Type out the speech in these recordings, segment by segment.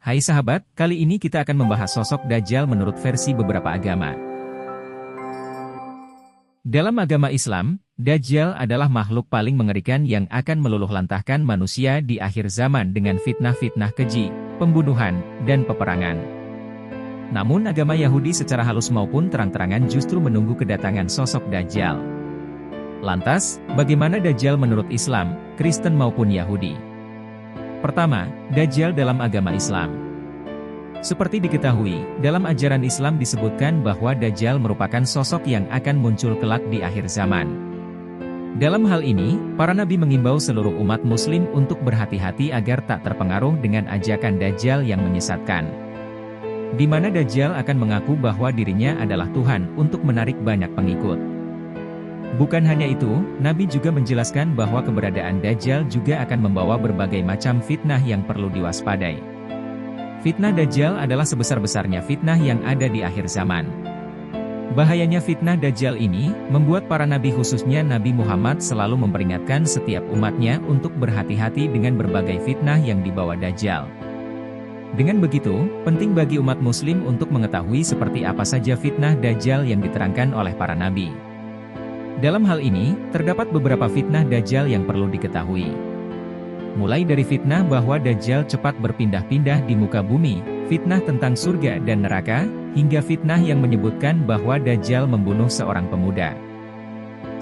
Hai sahabat, kali ini kita akan membahas sosok Dajjal menurut versi beberapa agama. Dalam agama Islam, Dajjal adalah makhluk paling mengerikan yang akan meluluhlantahkan manusia di akhir zaman dengan fitnah-fitnah keji, pembunuhan, dan peperangan. Namun agama Yahudi secara halus maupun terang-terangan justru menunggu kedatangan sosok Dajjal. Lantas, bagaimana Dajjal menurut Islam, Kristen maupun Yahudi? Pertama, Dajjal dalam agama Islam. Seperti diketahui, dalam ajaran Islam disebutkan bahwa Dajjal merupakan sosok yang akan muncul kelak di akhir zaman. Dalam hal ini, para nabi mengimbau seluruh umat muslim untuk berhati-hati agar tak terpengaruh dengan ajakan Dajjal yang menyesatkan. Di mana Dajjal akan mengaku bahwa dirinya adalah Tuhan untuk menarik banyak pengikut. Bukan hanya itu, Nabi juga menjelaskan bahwa keberadaan Dajjal juga akan membawa berbagai macam fitnah yang perlu diwaspadai. Fitnah Dajjal adalah sebesar-besarnya fitnah yang ada di akhir zaman. Bahayanya fitnah Dajjal ini, membuat para nabi khususnya Nabi Muhammad selalu memperingatkan setiap umatnya untuk berhati-hati dengan berbagai fitnah yang dibawa Dajjal. Dengan begitu, penting bagi umat muslim untuk mengetahui seperti apa saja fitnah Dajjal yang diterangkan oleh para nabi. Dalam hal ini, terdapat beberapa fitnah Dajjal yang perlu diketahui. Mulai dari fitnah bahwa Dajjal cepat berpindah-pindah di muka bumi, fitnah tentang surga dan neraka, hingga fitnah yang menyebutkan bahwa Dajjal membunuh seorang pemuda.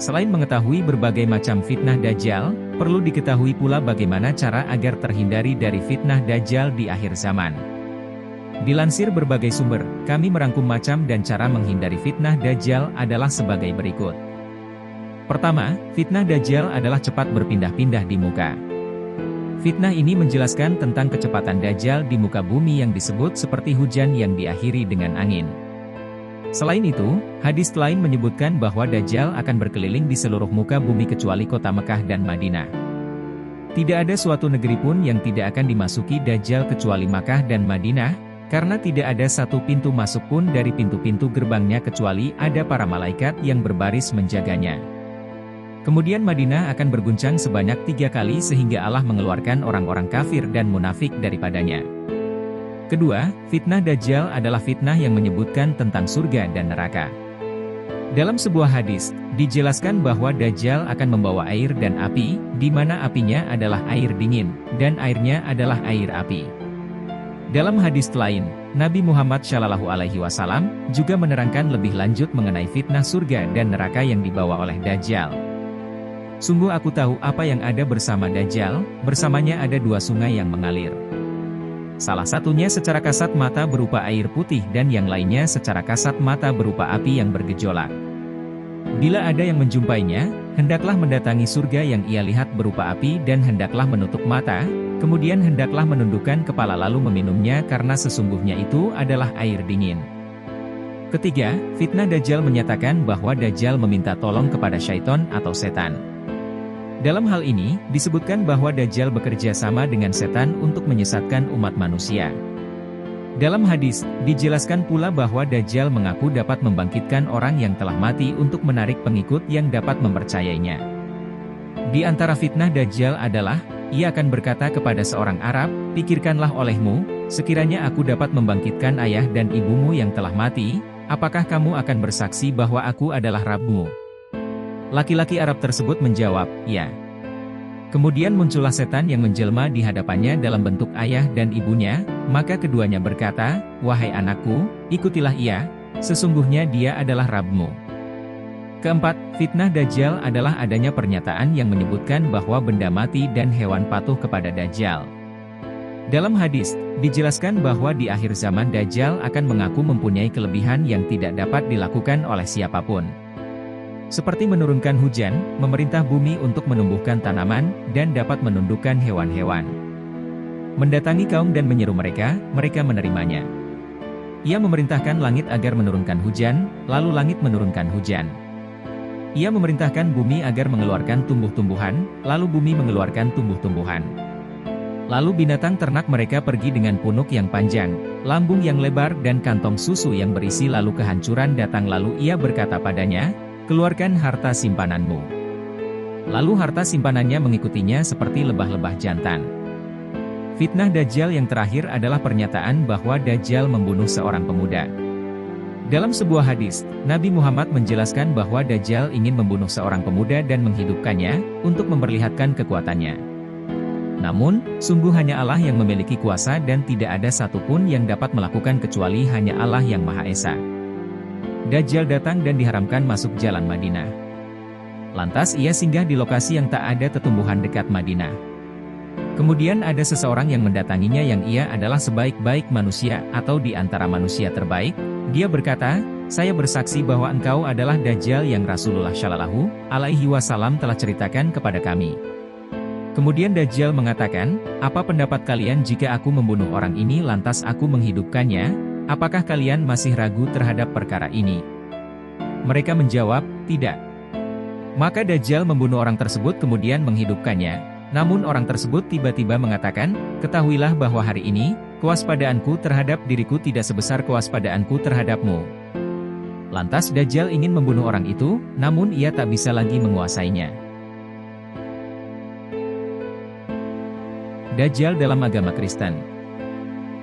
Selain mengetahui berbagai macam fitnah Dajjal, perlu diketahui pula bagaimana cara agar terhindari dari fitnah Dajjal di akhir zaman. Dilansir berbagai sumber, kami merangkum macam dan cara menghindari fitnah Dajjal adalah sebagai berikut. Pertama, fitnah Dajjal adalah cepat berpindah-pindah di muka. Fitnah ini menjelaskan tentang kecepatan Dajjal di muka bumi yang disebut seperti hujan yang diakhiri dengan angin. Selain itu, hadis lain menyebutkan bahwa Dajjal akan berkeliling di seluruh muka bumi kecuali kota Mekah dan Madinah. Tidak ada suatu negeri pun yang tidak akan dimasuki Dajjal kecuali Makkah dan Madinah, karena tidak ada satu pintu masuk pun dari pintu-pintu gerbangnya kecuali ada para malaikat yang berbaris menjaganya. Kemudian Madinah akan berguncang sebanyak 3 kali sehingga Allah mengeluarkan orang-orang kafir dan munafik daripadanya. Kedua, fitnah Dajjal adalah fitnah yang menyebutkan tentang surga dan neraka. Dalam sebuah hadis, dijelaskan bahwa Dajjal akan membawa air dan api, di mana apinya adalah air dingin, dan airnya adalah air api. Dalam hadis lain, Nabi Muhammad SAW juga menerangkan lebih lanjut mengenai fitnah surga dan neraka yang dibawa oleh Dajjal. Sungguh aku tahu apa yang ada bersama Dajjal, bersamanya ada 2 sungai yang mengalir. Salah satunya secara kasat mata berupa air putih dan yang lainnya secara kasat mata berupa api yang bergejolak. Bila ada yang menjumpainya, hendaklah mendatangi surga yang ia lihat berupa api dan hendaklah menutup mata, kemudian hendaklah menundukkan kepala lalu meminumnya karena sesungguhnya itu adalah air dingin. Ketiga, fitnah Dajjal menyatakan bahwa Dajjal meminta tolong kepada syaiton atau setan. Dalam hal ini, disebutkan bahwa Dajjal bekerja sama dengan setan untuk menyesatkan umat manusia. Dalam hadis, dijelaskan pula bahwa Dajjal mengaku dapat membangkitkan orang yang telah mati untuk menarik pengikut yang dapat mempercayainya. Di antara fitnah Dajjal adalah, ia akan berkata kepada seorang Arab, "Pikirkanlah olehmu, sekiranya aku dapat membangkitkan ayah dan ibumu yang telah mati, apakah kamu akan bersaksi bahwa aku adalah Rabbmu?" Laki-laki Arab tersebut menjawab, "Ya." Kemudian muncullah setan yang menjelma di hadapannya dalam bentuk ayah dan ibunya, maka keduanya berkata, "Wahai anakku, ikutilah ia, sesungguhnya dia adalah Rabbmu." Keempat, fitnah Dajjal adalah adanya pernyataan yang menyebutkan bahwa benda mati dan hewan patuh kepada Dajjal. Dalam hadis, dijelaskan bahwa di akhir zaman Dajjal akan mengaku mempunyai kelebihan yang tidak dapat dilakukan oleh siapapun. Seperti menurunkan hujan, memerintah bumi untuk menumbuhkan tanaman, dan dapat menundukkan hewan-hewan. Mendatangi kaum dan menyeru mereka, mereka menerimanya. Ia memerintahkan langit agar menurunkan hujan, lalu langit menurunkan hujan. Ia memerintahkan bumi agar mengeluarkan tumbuh-tumbuhan, lalu bumi mengeluarkan tumbuh-tumbuhan. Lalu binatang ternak mereka pergi dengan punuk yang panjang, lambung yang lebar dan kantong susu yang berisi lalu kehancuran datang lalu ia berkata padanya, "Keluarkan harta simpananmu." Lalu harta simpanannya mengikutinya seperti lebah-lebah jantan. Fitnah Dajjal yang terakhir adalah pernyataan bahwa Dajjal membunuh seorang pemuda. Dalam sebuah hadis, Nabi Muhammad menjelaskan bahwa Dajjal ingin membunuh seorang pemuda dan menghidupkannya, untuk memperlihatkan kekuatannya. Namun, sungguh hanya Allah yang memiliki kuasa dan tidak ada satupun yang dapat melakukan kecuali hanya Allah yang Maha Esa. Dajjal datang dan diharamkan masuk jalan Madinah. Lantas ia singgah di lokasi yang tak ada tetumbuhan dekat Madinah. Kemudian ada seseorang yang mendatanginya yang ia adalah sebaik-baik manusia atau di antara manusia terbaik. Dia berkata, "Saya bersaksi bahwa engkau adalah Dajjal yang Rasulullah Shallallahu Alaihi Wasallam telah ceritakan kepada kami." Kemudian Dajjal mengatakan, "Apa pendapat kalian jika aku membunuh orang ini lantas aku menghidupkannya? Apakah kalian masih ragu terhadap perkara ini?" Mereka menjawab, "Tidak." Maka Dajjal membunuh orang tersebut kemudian menghidupkannya. Namun orang tersebut tiba-tiba mengatakan, "Ketahuilah bahwa hari ini, kewaspadaanku terhadap diriku tidak sebesar kewaspadaanku terhadapmu." Lantas Dajjal ingin membunuh orang itu, namun ia tak bisa lagi menguasainya. Dajjal dalam agama Kristen.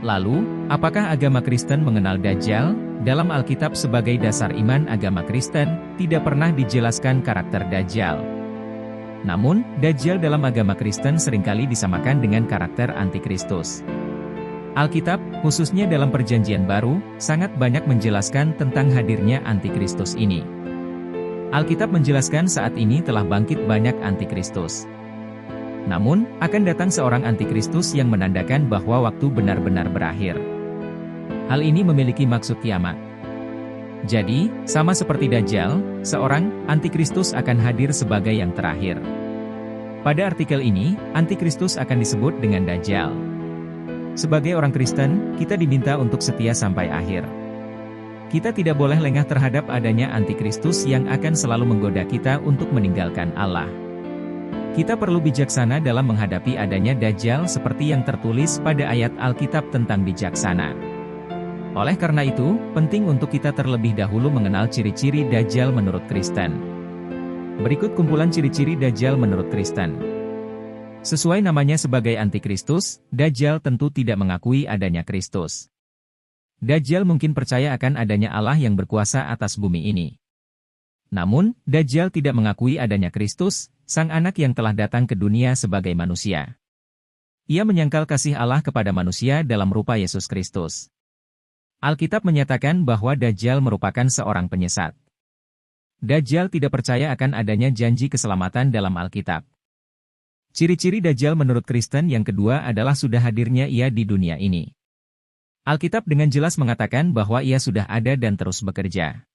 Lalu, apakah agama Kristen mengenal Dajjal? Dalam Alkitab sebagai dasar iman agama Kristen, tidak pernah dijelaskan karakter Dajjal. Namun, Dajjal dalam agama Kristen seringkali disamakan dengan karakter Antikristus. Alkitab, khususnya dalam Perjanjian Baru, sangat banyak menjelaskan tentang hadirnya Antikristus ini. Alkitab menjelaskan saat ini telah bangkit banyak Antikristus. Namun, akan datang seorang Antikristus yang menandakan bahwa waktu benar-benar berakhir. Hal ini memiliki maksud kiamat. Jadi, sama seperti Dajjal, seorang Antikristus akan hadir sebagai yang terakhir. Pada artikel ini, Antikristus akan disebut dengan Dajjal. Sebagai orang Kristen, kita diminta untuk setia sampai akhir. Kita tidak boleh lengah terhadap adanya Antikristus yang akan selalu menggoda kita untuk meninggalkan Allah. Kita perlu bijaksana dalam menghadapi adanya Dajjal seperti yang tertulis pada ayat Alkitab tentang bijaksana. Oleh karena itu, penting untuk kita terlebih dahulu mengenal ciri-ciri Dajjal menurut Kristen. Berikut kumpulan ciri-ciri Dajjal menurut Kristen. Sesuai namanya sebagai Antikristus, Dajjal tentu tidak mengakui adanya Kristus. Dajjal mungkin percaya akan adanya Allah yang berkuasa atas bumi ini. Namun, Dajjal tidak mengakui adanya Kristus, Sang Anak yang telah datang ke dunia sebagai manusia. Ia menyangkal kasih Allah kepada manusia dalam rupa Yesus Kristus. Alkitab menyatakan bahwa Dajjal merupakan seorang penyesat. Dajjal tidak percaya akan adanya janji keselamatan dalam Alkitab. Ciri-ciri Dajjal menurut Kristen yang kedua adalah sudah hadirnya ia di dunia ini. Alkitab dengan jelas mengatakan bahwa ia sudah ada dan terus bekerja.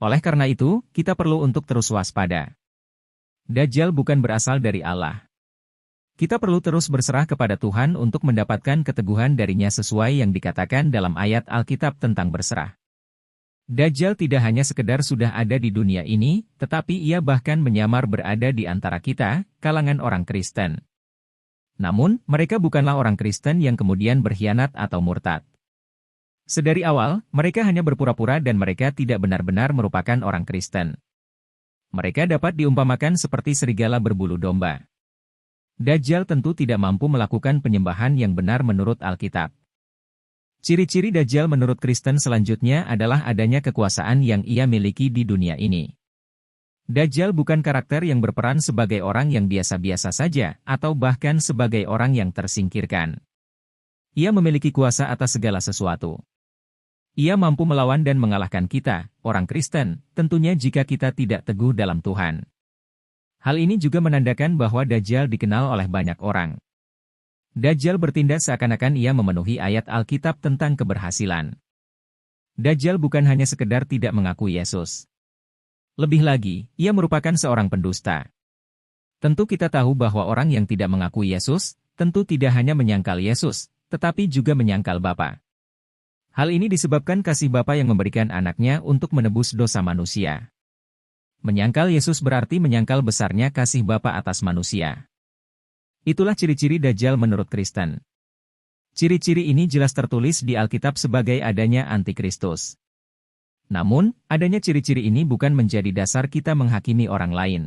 Oleh karena itu, kita perlu untuk terus waspada. Dajjal bukan berasal dari Allah. Kita perlu terus berserah kepada Tuhan untuk mendapatkan keteguhan darinya sesuai yang dikatakan dalam ayat Alkitab tentang berserah. Dajjal tidak hanya sekedar sudah ada di dunia ini, tetapi ia bahkan menyamar berada di antara kita, kalangan orang Kristen. Namun, mereka bukanlah orang Kristen yang kemudian berkhianat atau murtad. Sedari awal, mereka hanya berpura-pura dan mereka tidak benar-benar merupakan orang Kristen. Mereka dapat diumpamakan seperti serigala berbulu domba. Dajjal tentu tidak mampu melakukan penyembahan yang benar menurut Alkitab. Ciri-ciri Dajjal menurut Kristen selanjutnya adalah adanya kekuasaan yang ia miliki di dunia ini. Dajjal bukan karakter yang berperan sebagai orang yang biasa-biasa saja, atau bahkan sebagai orang yang tersingkirkan. Ia memiliki kuasa atas segala sesuatu. Ia mampu melawan dan mengalahkan kita, orang Kristen, tentunya jika kita tidak teguh dalam Tuhan. Hal ini juga menandakan bahwa Dajjal dikenal oleh banyak orang. Dajjal bertindak seakan-akan ia memenuhi ayat Alkitab tentang keberhasilan. Dajjal bukan hanya sekedar tidak mengakui Yesus. Lebih lagi, ia merupakan seorang pendusta. Tentu kita tahu bahwa orang yang tidak mengakui Yesus, tentu tidak hanya menyangkal Yesus, tetapi juga menyangkal Bapa. Hal ini disebabkan kasih Bapa yang memberikan anaknya untuk menebus dosa manusia. Menyangkal Yesus berarti menyangkal besarnya kasih Bapa atas manusia. Itulah ciri-ciri Dajjal menurut Kristen. Ciri-ciri ini jelas tertulis di Alkitab sebagai adanya Antikristus. Namun, adanya ciri-ciri ini bukan menjadi dasar kita menghakimi orang lain.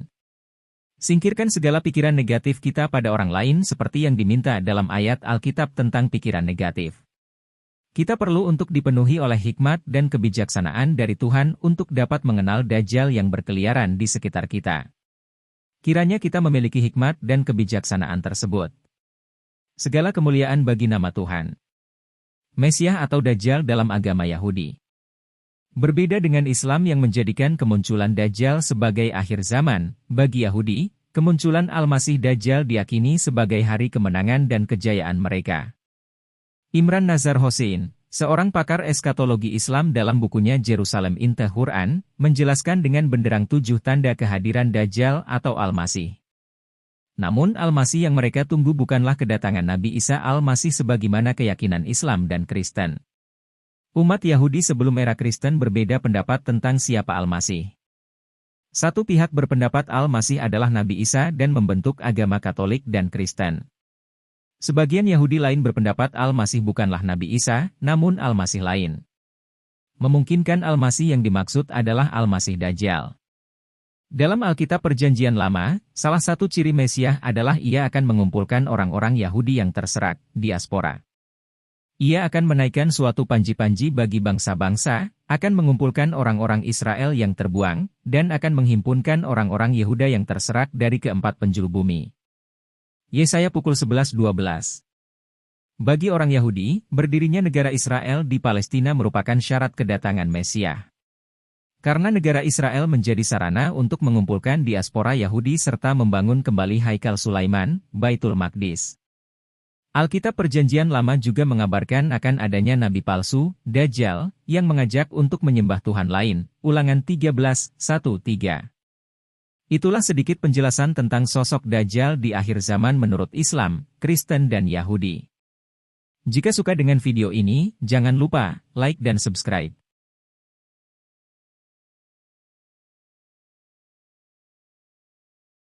Singkirkan segala pikiran negatif kita pada orang lain seperti yang diminta dalam ayat Alkitab tentang pikiran negatif. Kita perlu untuk dipenuhi oleh hikmat dan kebijaksanaan dari Tuhan untuk dapat mengenal Dajjal yang berkeliaran di sekitar kita. Kiranya kita memiliki hikmat dan kebijaksanaan tersebut. Segala kemuliaan bagi nama Tuhan. Mesias atau Dajjal dalam agama Yahudi. Berbeda dengan Islam yang menjadikan kemunculan Dajjal sebagai akhir zaman, bagi Yahudi, kemunculan Al-Masih Dajjal diyakini sebagai hari kemenangan dan kejayaan mereka. Imran Nazar Hossein, seorang pakar eskatologi Islam dalam bukunya Jerusalem in the Quran, menjelaskan dengan benderang 7 tanda kehadiran Dajjal atau Al-Masih. Namun Al-Masih yang mereka tunggu bukanlah kedatangan Nabi Isa Al-Masih sebagaimana keyakinan Islam dan Kristen. Umat Yahudi sebelum era Kristen berbeda pendapat tentang siapa Al-Masih. Satu pihak berpendapat Al-Masih adalah Nabi Isa dan membentuk agama Katolik dan Kristen. Sebagian Yahudi lain berpendapat Al-Masih bukanlah Nabi Isa, namun Al-Masih lain. Memungkinkan Al-Masih yang dimaksud adalah Al-Masih Dajjal. Dalam Alkitab Perjanjian Lama, salah satu ciri Mesias adalah ia akan mengumpulkan orang-orang Yahudi yang terserak, diaspora. Ia akan menaikkan suatu panji-panji bagi bangsa-bangsa, akan mengumpulkan orang-orang Israel yang terbuang, dan akan menghimpunkan orang-orang Yehuda yang terserak dari keempat penjuru bumi. Yesaya pukul 11:12. Bagi orang Yahudi, berdirinya negara Israel di Palestina merupakan syarat kedatangan Mesias. Karena negara Israel menjadi sarana untuk mengumpulkan diaspora Yahudi serta membangun kembali Haikal Sulaiman, Baitul Maqdis. Alkitab Perjanjian Lama juga mengabarkan akan adanya nabi palsu, Dajjal, yang mengajak untuk menyembah Tuhan lain, Ulangan 13:1-3. Itulah sedikit penjelasan tentang sosok Dajjal di akhir zaman menurut Islam, Kristen dan Yahudi. Jika suka dengan video ini, jangan lupa like dan subscribe.